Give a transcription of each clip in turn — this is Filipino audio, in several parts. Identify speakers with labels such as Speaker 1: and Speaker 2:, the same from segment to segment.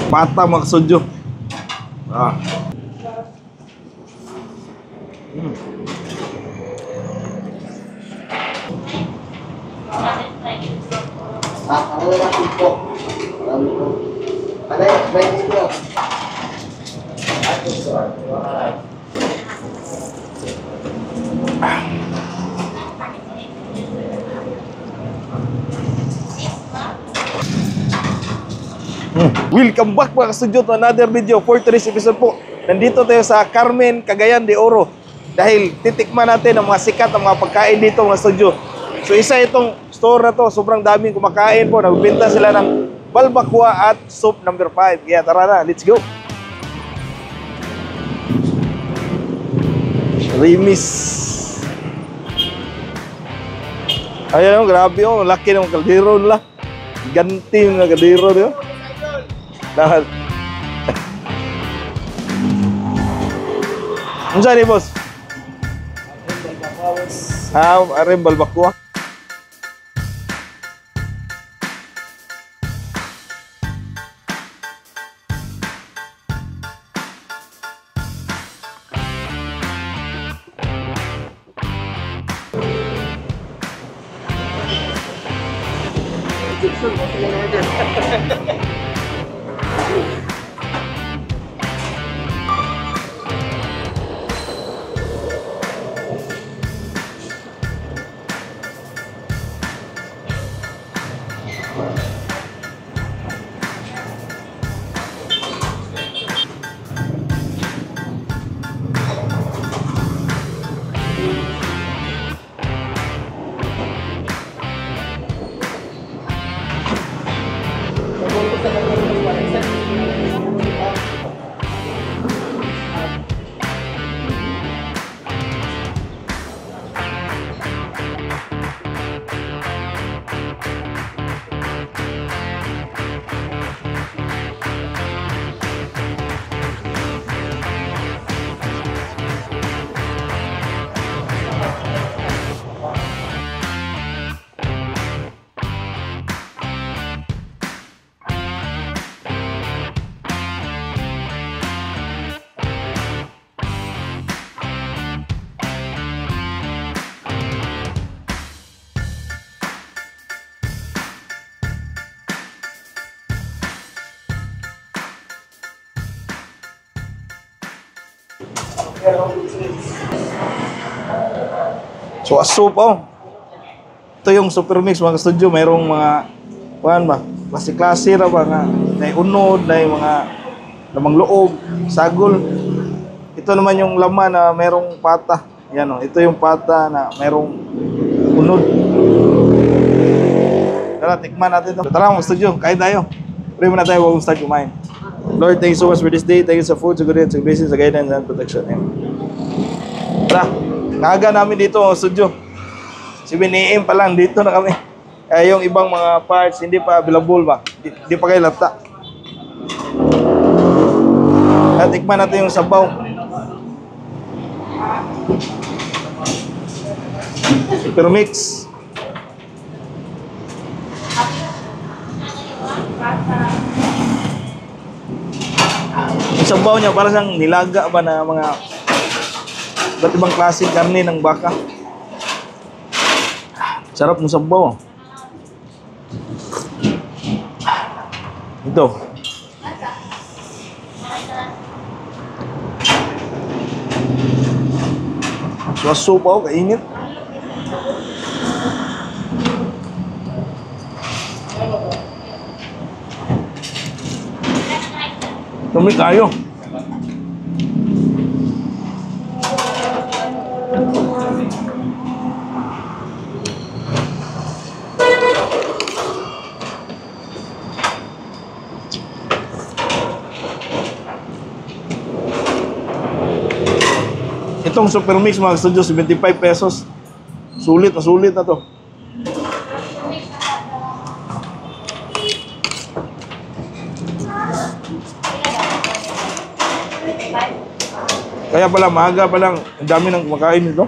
Speaker 1: Pata mga kasudyo. Welcome back mga kasudyo to another video for today's episode po. Nandito tayo sa Carmen, Cagayan de Oro dahil titikman natin ang mga sikat ng mga pagkain dito mga kasudyo. So isa itong store na to, sobrang daming kumakain po. Nagbenta sila ng balbacoa at soup number 5. Kaya tara na, let's go. Rimis. Ayan, grabe oh, laki ng kaldero nila. Ganti yung kaldero nila. Lahat. Ano saan ni boss? Arim balbacoa. So soup oh. Ito yung super mix mga studio, mayroong mga kuan ba, klase-klase ra ba nga, may unod, may mga lamang loob, sagol. Ito naman yung laman na mayroong pata. Yan oh, ito yung pata na mayroong unod. Tara, tikman natin ito. Tara mga studio, kain tayo. Pray muna tayo bago start kumain. Lord, thank you so much for this day. Thank you sa food, sa good, sa blessings, sa guidance, and protection. Amen. Tara, naaga namin dito mga studio. 7 AM pa lang, dito na kami. Kaya yung ibang mga parts, hindi pa available ba? Hindi pa kayo lata. At tikman natin yung sabaw. Super mix. Yung sabaw niya para siyang nilaga ba na mga iba't ibang klaseng karne ng baka. Sarap ng sabaw. Ito. So, soup ako, kainit. Dami tayo. Itong Super Mix mga studio, 75 pesos. Sulit na to. Kaya pala, maaga pa lang, ang dami ng kumakain nito.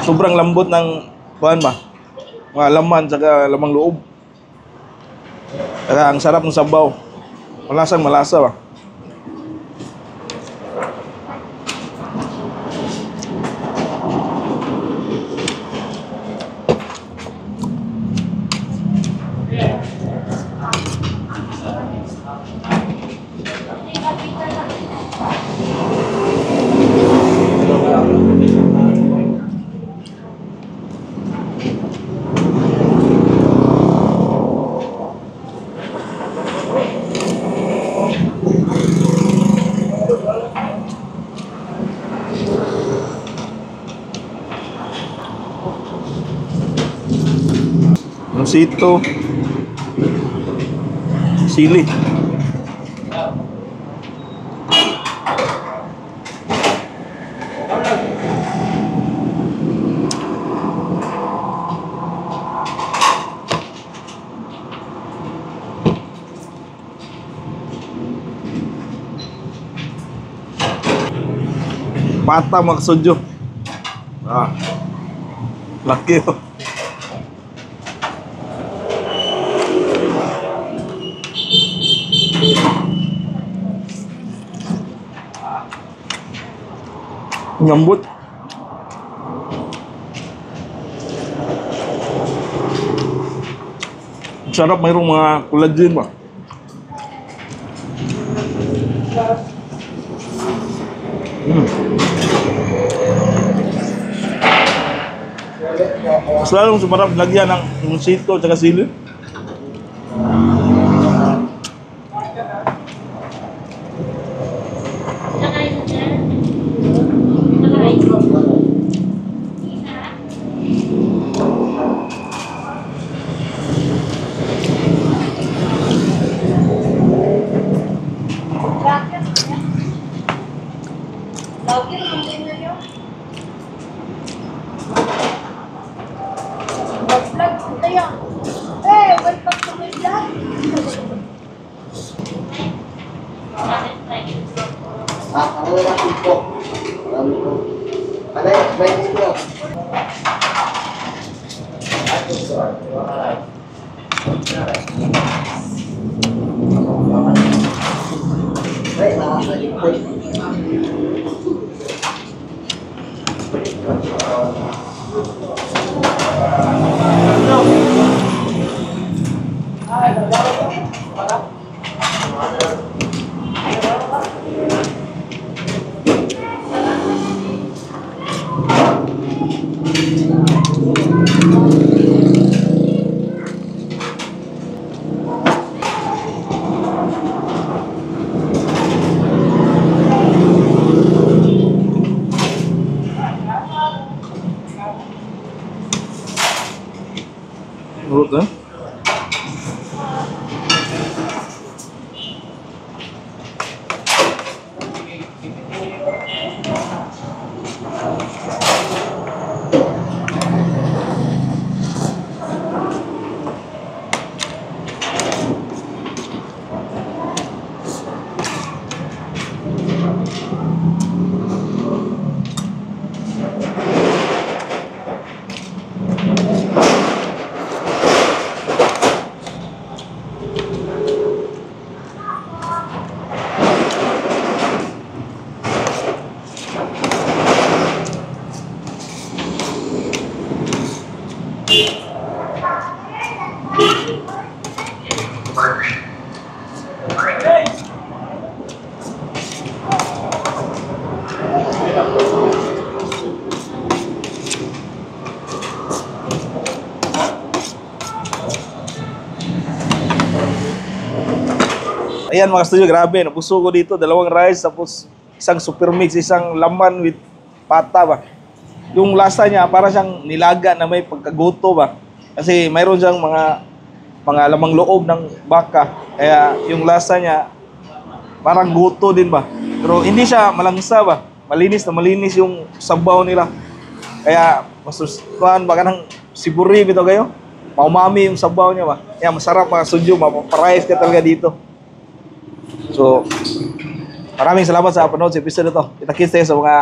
Speaker 1: Sobrang lambot ng kuhan ba? Mga laman saka lamang loob. Saka ang sarap ng sabaw. Malasang malasa ba? Sito, sili. Pata mga sudyo. Laki oh. Nyambut. Sarap, mayroong mga collagen ba? Mas lalong sumarap lagyan ng sito at sili. Urut kan? ayan mga studio, grabe, nabusog ko dito, dalawang rice, tapos isang super mix, isang laman with pata ba. Yung lasa niya, para siyang nilaga na may pagkaguto ba. Kasi mayroon siyang mga lamang loob ng baka. Kaya yung lasa niya, parang guto din ba. Pero hindi siya malangsa ba. Malinis na malinis yung sabaw nila. Kaya, masustuhan, baka ng siburi bito kayo. Maumami yung sabaw niya ba. Kaya masarap mga studio, mapaparais ka talaga dito. So, maraming salamat sa panood sa episode ito. Kita-kits tayo sa mga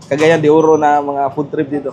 Speaker 1: Cagayan de Oro na mga food trip dito.